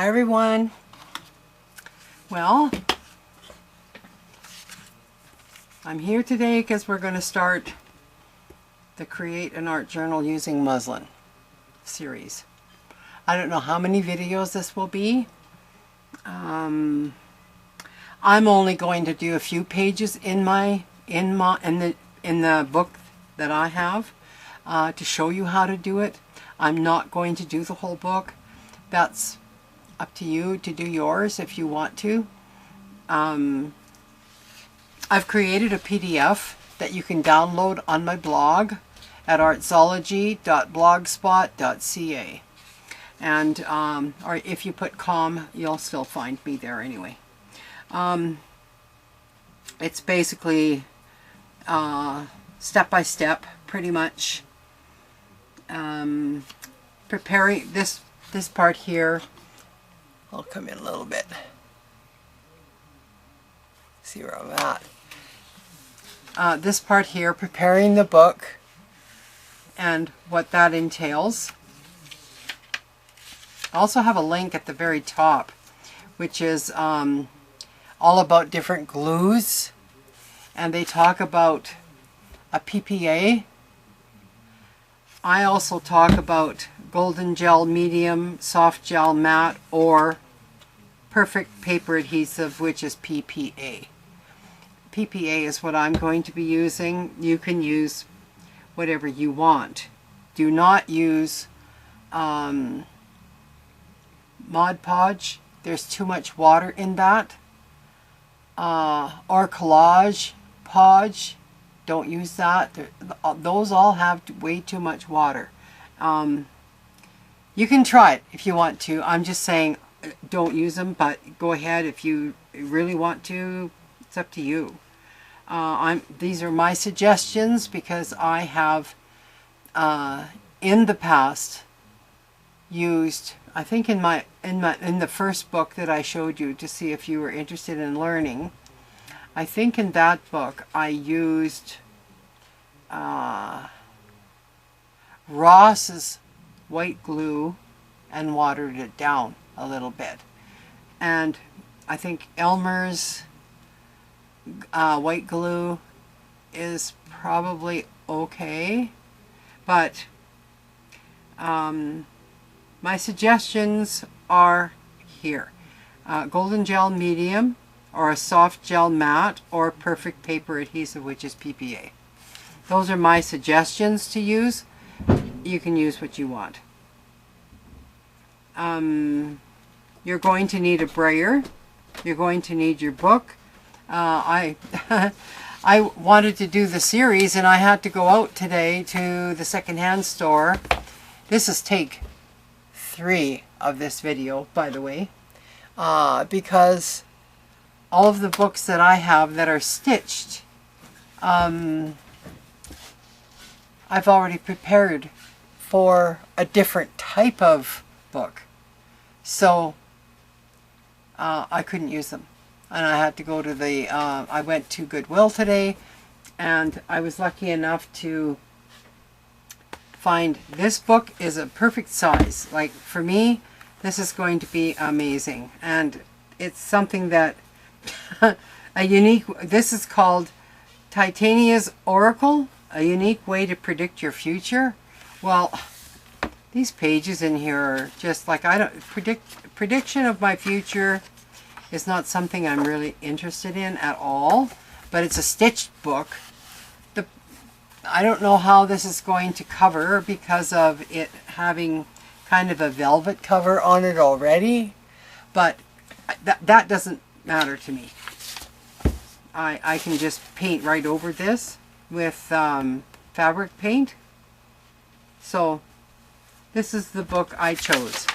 everyone. Well, I'm here today because we're going to start the Create an Art Journal Using Muslin series. I don't know how many videos this will be. I'm only going to do a few pages in the book that I have to show you how to do it. I'm not going to do the whole book. That's up to you to do yours if you want to. I've created a PDF that you can download on my blog at artzology.blogspot.ca. And or if you put com, you'll still find me there anyway. It's basically step by step, pretty much. Preparing this part here. I'll come in a little bit. See where I'm at. This part here, preparing the book and what that entails. I also have a link at the very top, which is all about different glues, and they talk about a PPA. I also talk about golden gel medium, soft gel matte, or perfect paper adhesive, which is PPA. PPA is what I'm going to be using. You can use whatever you want. Do not use Mod Podge. There's too much water in that. Or Collage Podge. Don't use that. Those all have way too much water. You can try it if you want to. I'm just saying don't use them, but go ahead if you really want to. It's up to you. These are my suggestions because I have in the past used, I think in the first book that I showed you to see if you were interested in learning, I think in that book I used Ross's white glue and watered it down a little bit. And I think Elmer's white glue is probably okay, but my suggestions are here. Golden gel medium, or a soft gel matte, or perfect paper adhesive, which is PPA. Those are my suggestions to use. You can use what you want. You're going to need a brayer. You're going to need your book. I wanted to do the series and I had to go out today to the secondhand store. This is take 3 of this video, by the way, because all of the books that I have that are stitched, I've already prepared for a different type of book. So I couldn't use them. And I had to go to the, I went to Goodwill today, and I was lucky enough to find this book is a perfect size. Like, for me, this is going to be amazing. And it's something that, a unique, this is called Titania's Oracle, a unique way to predict your future. Well, these pages in here are just like, prediction of my future is not something I'm really interested in at all, but it's a stitched book. I don't know how this is going to cover because of it having kind of a velvet cover on it already, but that doesn't matter to me. I can just paint right over this with fabric paint. So this is the book I chose.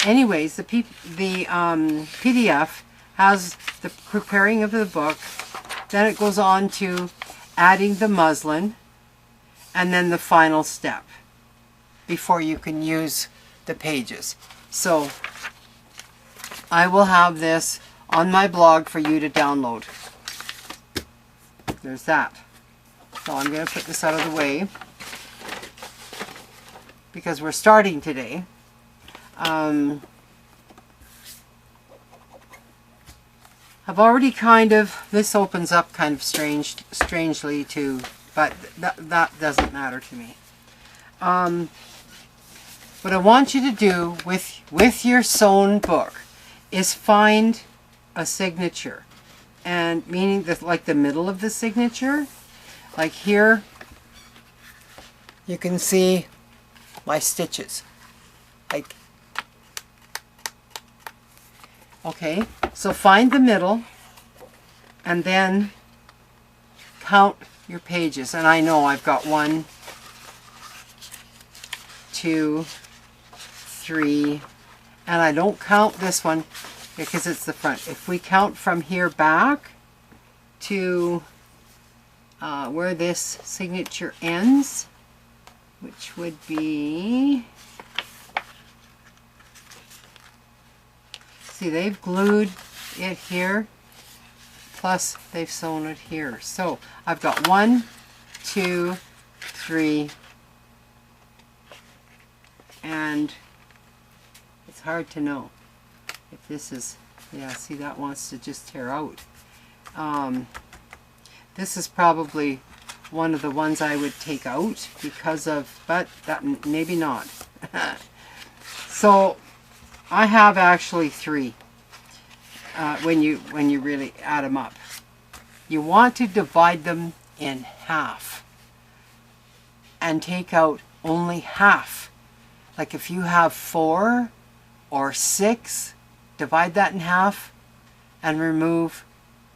Anyways, the PDF has the preparing of the book, then it goes on to adding the muslin, and then the final step before you can use the pages. So I will have this on my blog for you to download. There's that. So I'm going to put this out of the way because we're starting today. I've already kind of, this opens up kind of strangely too, but that doesn't matter to me. What I want you to do with your sewn book is find a signature, and meaning that like the middle of the signature, like here, you can see my stitches. Like, okay, so find the middle and then count your pages. And I know I've got 1, 2, 3, and I don't count this one because it's the front. If we count from here back to where this signature ends, which would be, see, they've glued it here, plus they've sewn it here. So I've got 1, 2, 3, and it's hard to know if this is, yeah, see, that wants to just tear out. This is probably one of the ones I would take out because of, but that maybe not. So I have actually 3 when you really add them up. You want to divide them in half and take out only half. Like if you have 4 or 6, divide that in half and remove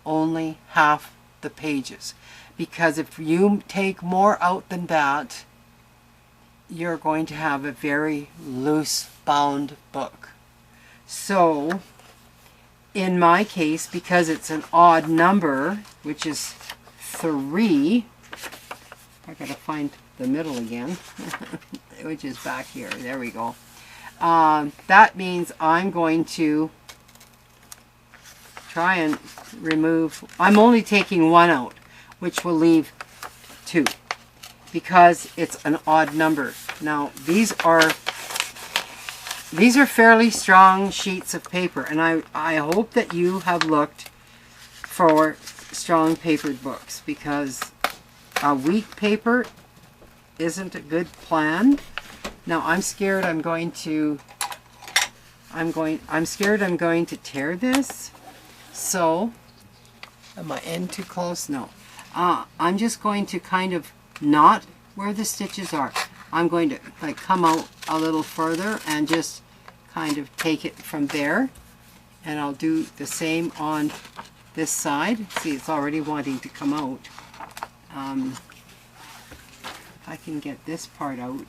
only half the pages. Because if you take more out than that, you're going to have a very loose bound book. So in my case, because it's an odd number, which is 3, I gotta find the middle again, which is back here. There we go. That means I'm going to try and remove, I'm only taking 1 out, which will leave 2 because it's an odd number. Now these are fairly strong sheets of paper, and I hope that you have looked for strong papered books, because a weak paper isn't a good plan. Now I'm scared I'm going to tear this. So am I in too close? No. I'm just going to kind of knot where the stitches are. I'm going to like come out a little further and just kind of take it from there, and I'll do the same on this side. See, it's already wanting to come out. If I can get this part out.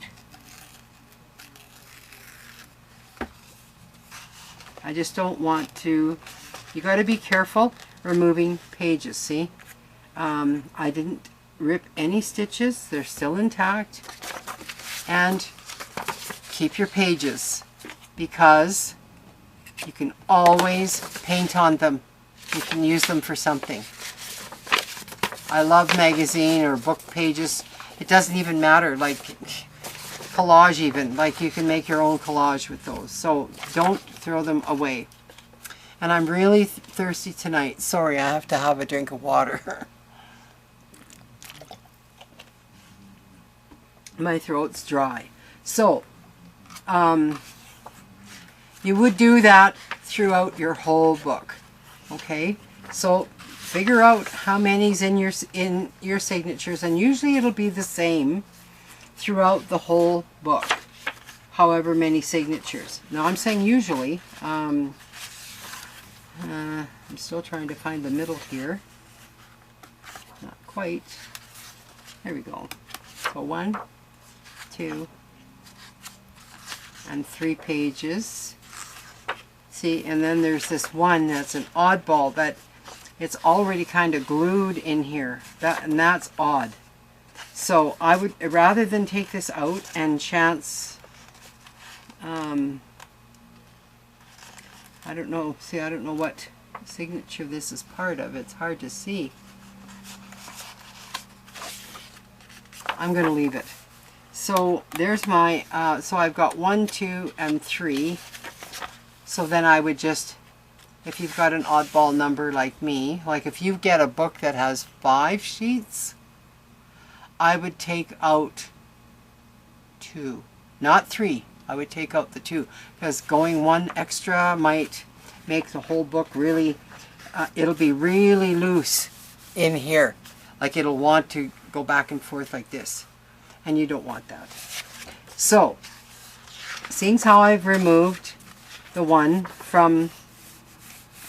I just don't want to, you got to be careful removing pages, see? I didn't rip any stitches, they're still intact. And keep your pages, because you can always paint on them. You can use them for something. I love magazine or book pages. It doesn't even matter, like collage even. Like you can make your own collage with those. So don't throw them away. And I'm really thirsty tonight. Sorry, I have to have a drink of water. My throat's dry. So, you would do that throughout your whole book. Okay? So, figure out how many's in your signatures, and usually it'll be the same throughout the whole book. However many signatures. Now, I'm saying usually. I'm still trying to find the middle here. Not quite. There we go. So 1, 2, and 3 pages. See, and then there's this one that's an oddball that it's already kind of glued in here. And that's odd. So I would, rather than take this out and chance, I don't know, see, I don't know what signature this is part of. It's hard to see. I'm going to leave it. So there's my, so I've got 1, 2, and 3. So then I would just if you've got an oddball number like me, like if you get a book that has 5 sheets, I would take out 2, not 3. I would take out the 2, because going 1 extra might make the whole book really, it'll be really loose in here. Like it'll want to go back and forth like this. And you don't want that. So, seeing how I've removed the one from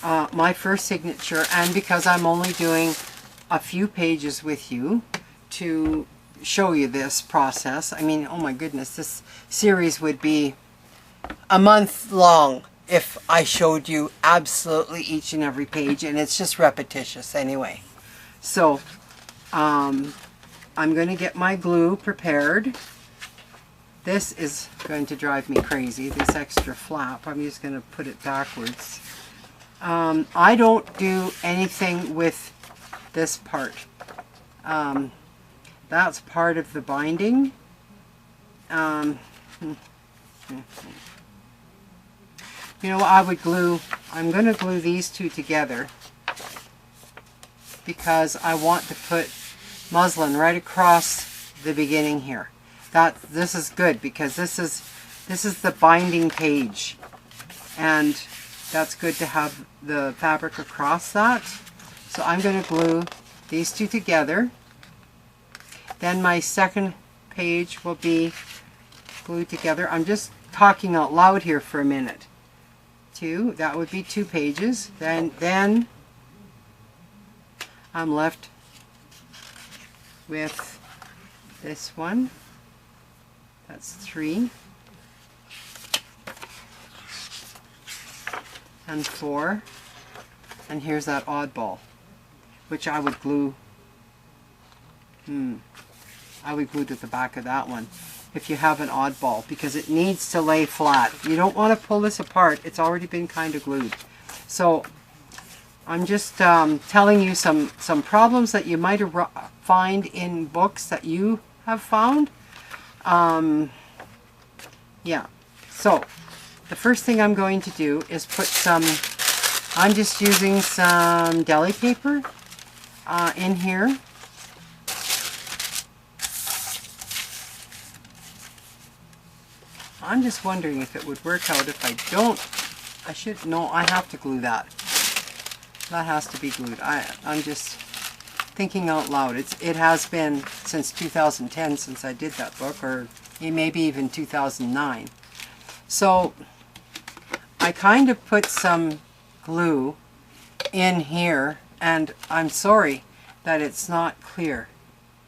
my first signature, and because I'm only doing a few pages with you to show you this process, I mean, oh my goodness, this series would be a month long if I showed you absolutely each and every page, and it's just repetitious anyway. So I'm going to get my glue prepared. This is going to drive me crazy, this extra flap. I'm just going to put it backwards. I don't do anything with this part. That's part of the binding. You know, I would glue, I'm going to glue these two together because I want to put muslin right across the beginning here. This is good because this is the binding page, and that's good to have the fabric across that. So I'm going to glue these two together. Then my second page will be glued together. I'm just talking out loud here for a minute. 2, that would be 2 pages. Then I'm left with this one. That's 3. And 4. And here's that oddball, which I would glue. I would glue to the back of that one if you have an oddball, because it needs to lay flat. You don't want to pull this apart. It's already been kind of glued. So I'm just telling you some problems that you might find in books that you have found. Yeah. So the first thing I'm going to do is put some, I'm just using some deli paper in here. I'm just wondering if it would work out if I don't. No, I have to glue that. That has to be glued. I'm just thinking out loud. It has been since 2010 since I did that book, or maybe even 2009. So I kind of put some glue in here, and I'm sorry that it's not clear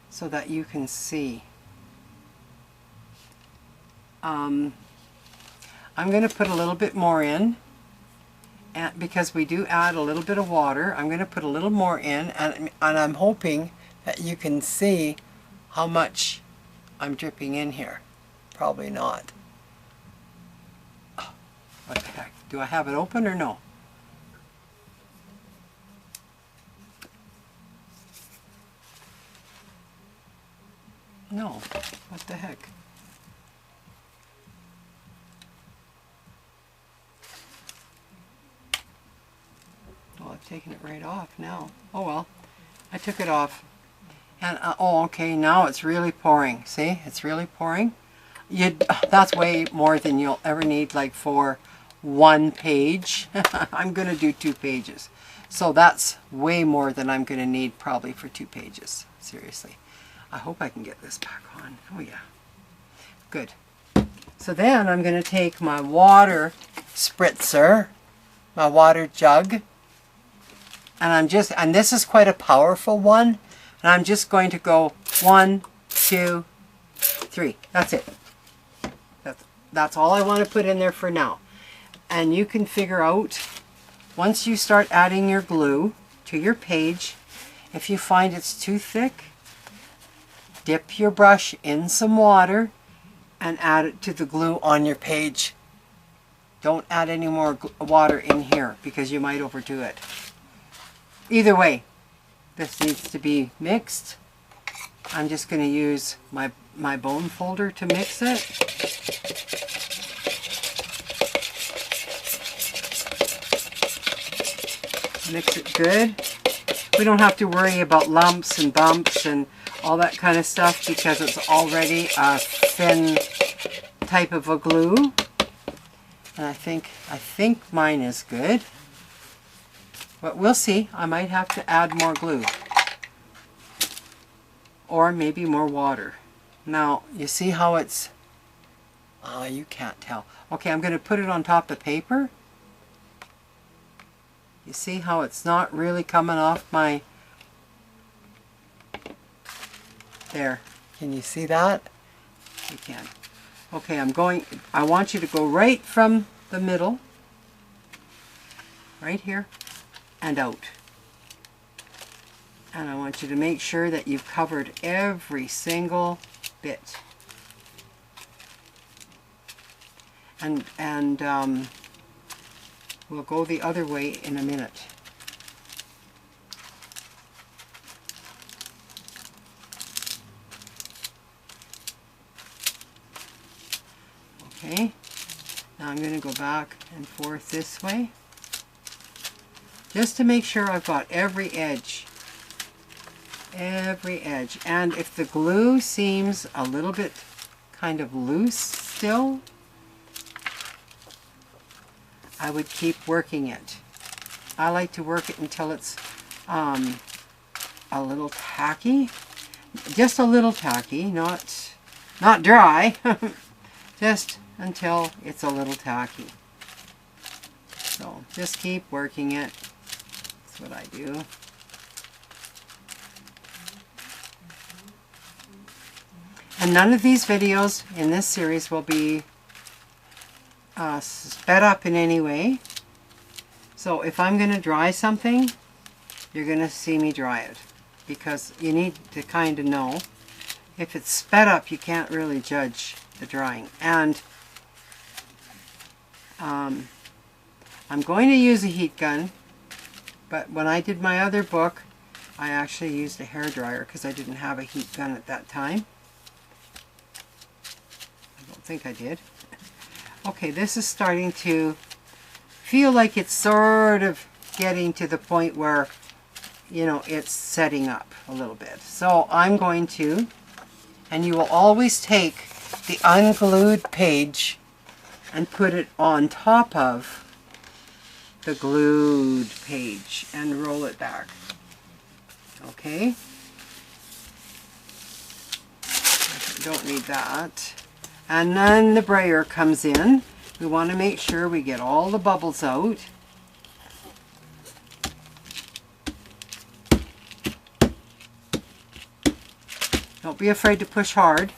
so that you can see. I'm going to put a little bit more in, and because we do add a little bit of water, I'm going to put a little more in, and I'm hoping that you can see how much I'm dripping in here. Probably not. Oh, what the heck? Do I have it open or no? No. What the heck? Well, I've taken it right off now. Oh well, I took it off. And oh, okay, now it's really pouring. See, it's really pouring. That's way more than you'll ever need, like for 1 page. I'm going to do 2 pages. So that's way more than I'm going to need probably for 2 pages. Seriously. I hope I can get this back on. Oh yeah. Good. So then I'm going to take my water spritzer, my water jug, and and this is quite a powerful one, and I'm just going to go 1, 2, 3. That's it. That's all I want to put in there for now. And you can figure out, once you start adding your glue to your page, if you find it's too thick, dip your brush in some water and add it to the glue on your page. Don't add any more water in here because you might overdo it. Either way, this needs to be mixed. I'm just going to use my bone folder to mix it. Mix it good. We don't have to worry about lumps and bumps and all that kind of stuff because it's already a thin type of a glue. And I think mine is good. But we'll see. I might have to add more glue. Or maybe more water. Now, you see how it's... Oh, you can't tell. Okay, I'm going to put it on top of paper. You see how it's not really coming off my... There. Can you see that? You can. Okay, I want you to go right from the middle, right here, and out. And I want you to make sure that you've covered every single bit. And we'll go the other way in a minute. Okay, now I'm going to go back and forth this way, just to make sure I've got every edge. Every edge. And if the glue seems a little bit kind of loose still, I would keep working it. I like to work it until it's a little tacky. Just a little tacky, not dry. Just until it's a little tacky. So just keep working it. That's what I do. And none of these videos in this series will be sped up in any way. So if I'm going to dry something, you're going to see me dry it. Because you need to kind of know. If it's sped up, you can't really judge the drying. And I'm going to use a heat gun, but when I did my other book, I actually used a hairdryer because I didn't have a heat gun at that time. I don't think I did. Okay, this is starting to feel like it's sort of getting to the point where, you know, it's setting up a little bit. So I'm going to, and you will always take the unglued page and put it on top of the glued page and roll it back. Okay? Don't need that. And then the brayer comes in. We want to make sure we get all the bubbles out. Don't be afraid to push hard.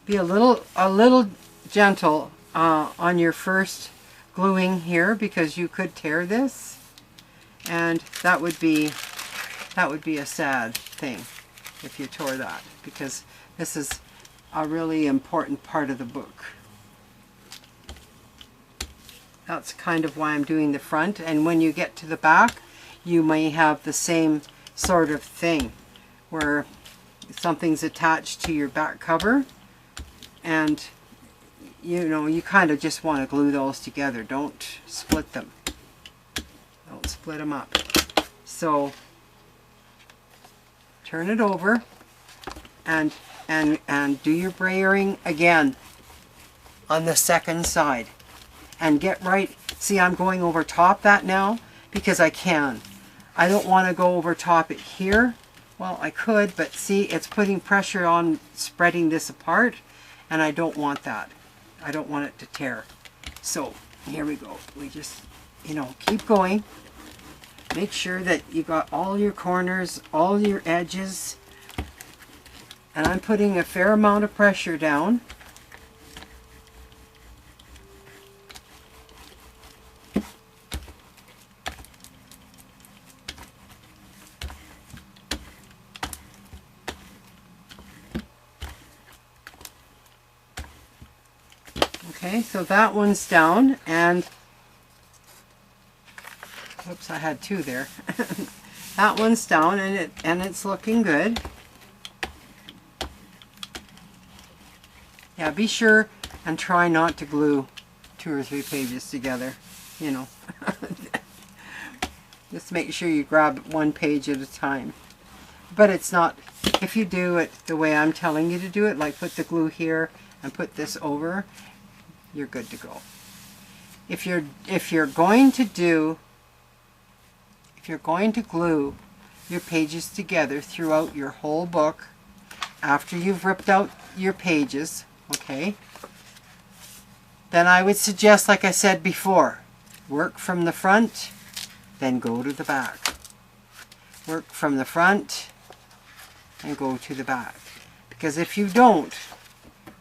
Be a little gentle on your first gluing here because you could tear this, and that would be a sad thing if you tore that, because this is a really important part of the book. That's kind of why I'm doing the front, and when you get to the back you may have the same sort of thing where something's attached to your back cover and you know you kind of just want to glue those together. Don't split them. Don't split them up. So turn it over and do your brayering again on the second side and get right. See, I'm going over top that now because I can. I don't want to go over top it here. Well, I could, but see, it's putting pressure on spreading this apart, and I don't want that. I don't want it to tear. So here we go. We just, you know, keep going. Make sure that you got all your corners, all your edges. And I'm putting a fair amount of pressure down. Okay, so that one's down, and oops, I had two there. That one's down, and it's looking good. Yeah, be sure and try not to glue 2 or 3 pages together. you know. Just make sure you grab one page at a time. But it's not, if you do it the way I'm telling you to do it, like put the glue here and put this over, you're good to go. If you're going to glue your pages together throughout your whole book, after you've ripped out your pages, okay, then I would suggest, like I said before, work from the front, then go to the back. Work from the front and go to the back. Because if you don't,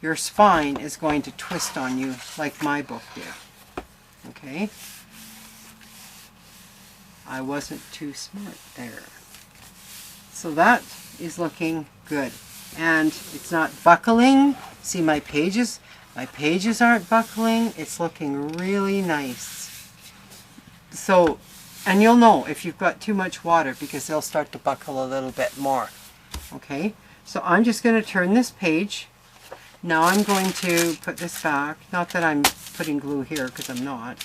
your spine is going to twist on you like my book did. Okay? I wasn't too smart there. So that is looking good. And it's not buckling. See my pages? My pages aren't buckling. It's looking really nice. So, and you'll know if you've got too much water because they'll start to buckle a little bit more. Okay, so I'm just going to turn this page. Now I'm going to put this back. Not that I'm putting glue here because I'm not.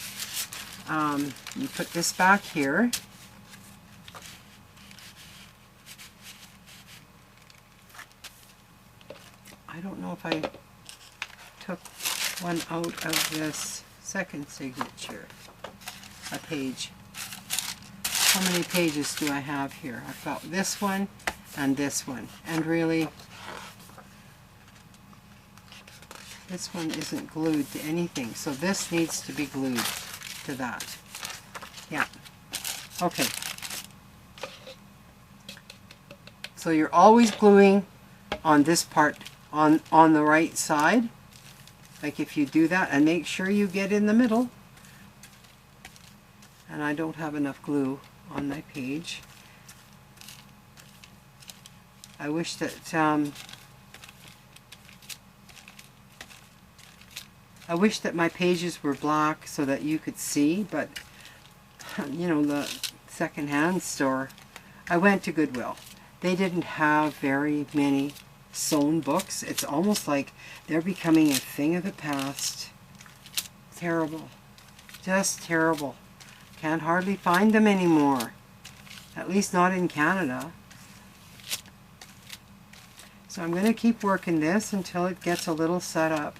You put this back here. I don't know if I took one out of this second signature. A page. How many pages do I have here? I've got this one and this one. And really, this one isn't glued to anything. So this needs to be glued to that. Yeah. Okay. So you're always gluing on this part on the right side. Like if you do that, and make sure you get in the middle. And I don't have enough glue on my page. I wish that my pages were black so that you could see, but you know, the second-hand store, I went to Goodwill. They didn't have very many sewn books. It's almost like they're becoming a thing of the past. Terrible. Just terrible. Can't hardly find them anymore. At least not in Canada. So I'm going to keep working this until it gets a little set up.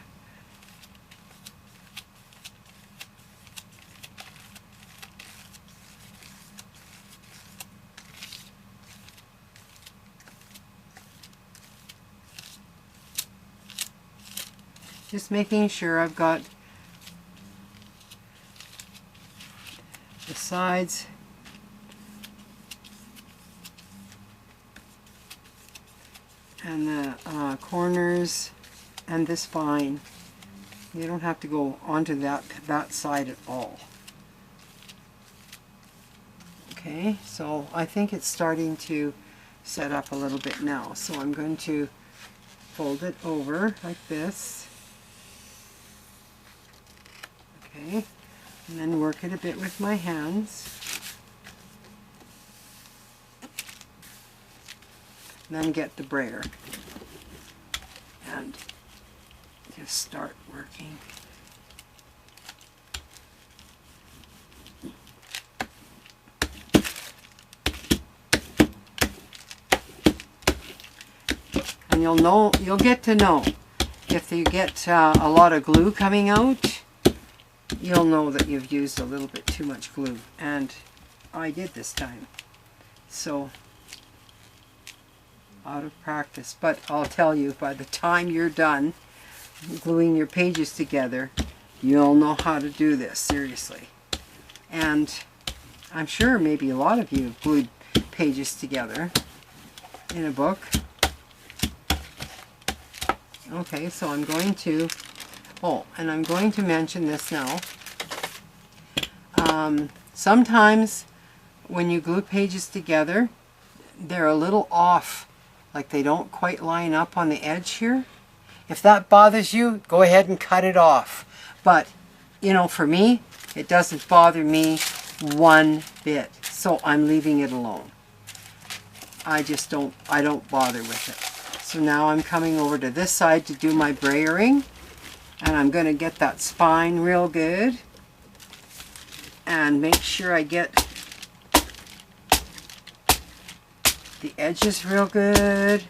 Just making sure I've got the sides and the corners and the spine. You don't have to go onto that side at all. Okay, so I think it's starting to set up a little bit now. So I'm going to fold it over like this. Okay, and then work it a bit with my hands. And then get the brayer and just start working. And you'll get to know if you get a lot of glue coming out. You'll know that you've used a little bit too much glue, and I did this time. So, out of practice. But I'll tell you, by the time you're done gluing your pages together, you'll know how to do this, seriously. And I'm sure maybe a lot of you have glued pages together in a book. Okay, so I'm going to, and I'm going to mention this now. Sometimes when you glue pages together, they're a little off, like they don't quite line up on the edge here. If that bothers you, go ahead and cut it off. But, you know, for me, it doesn't bother me one bit, so I'm leaving it alone. I don't bother with it. So now I'm coming over to this side to do my brayering, and I'm going to get that spine real good. and make sure I get the edges real good.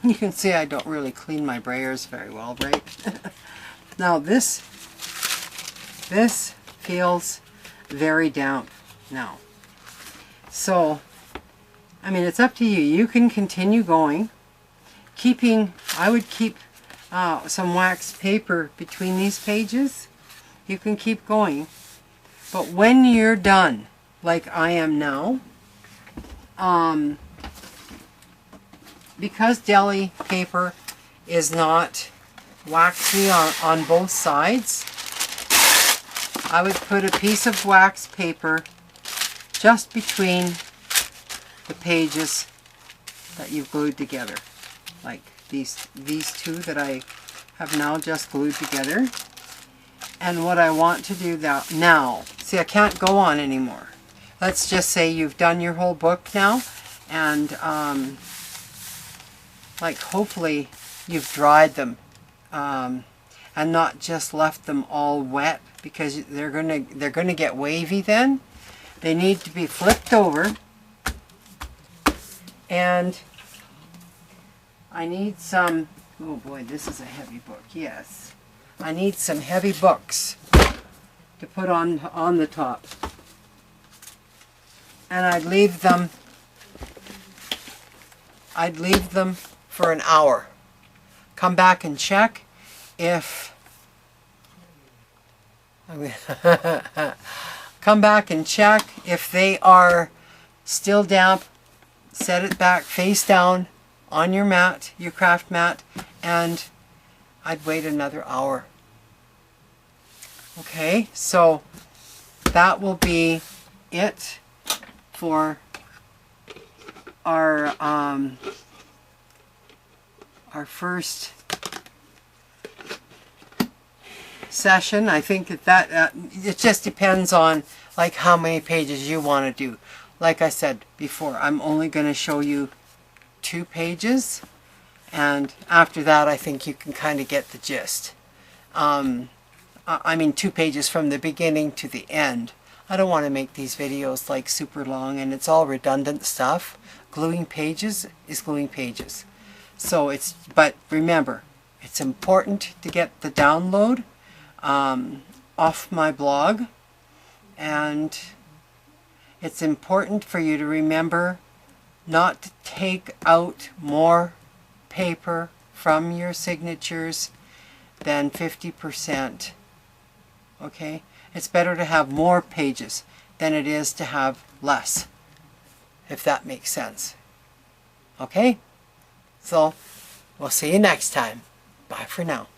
You can see I don't really clean my brayers very well, right? Now this feels very damp now. So, I mean, it's up to you. You can continue going. I would keep some wax paper between these pages. You can keep going. But when you're done, like I am now, because deli paper is not waxy on both sides, I would put a piece of wax paper just between the pages that you've glued together, like these two that I have now just glued together. And what I want to do now, see, I can't go on anymore. Let's just say you've done your whole book now, and like hopefully you've dried them and not just left them all wet, because they're gonna get wavy then. They need to be flipped over, and I need some, oh boy, this is a heavy book, yes. I need some heavy books to put on the top. And I'd leave them for an hour. Come back and check if come back and check if they are still damp. Set it back face down on your mat, your craft mat, and I'd wait another hour. Okay, so that will be it for our first session. I think that it just depends on like how many pages you want to do. Like I said before, I'm only going to show you 2 pages, and after that I think you can kind of get the gist. I mean 2 pages from the beginning to the end. I don't want to make these videos like super long and it's all redundant stuff. Gluing pages is gluing pages. So but remember, it's important to get the download off my blog, and it's important for you to remember not to take out more paper from your signatures than 50%. Okay? It's better to have more pages than it is to have less, if that makes sense. Okay? So, we'll see you next time. Bye for now.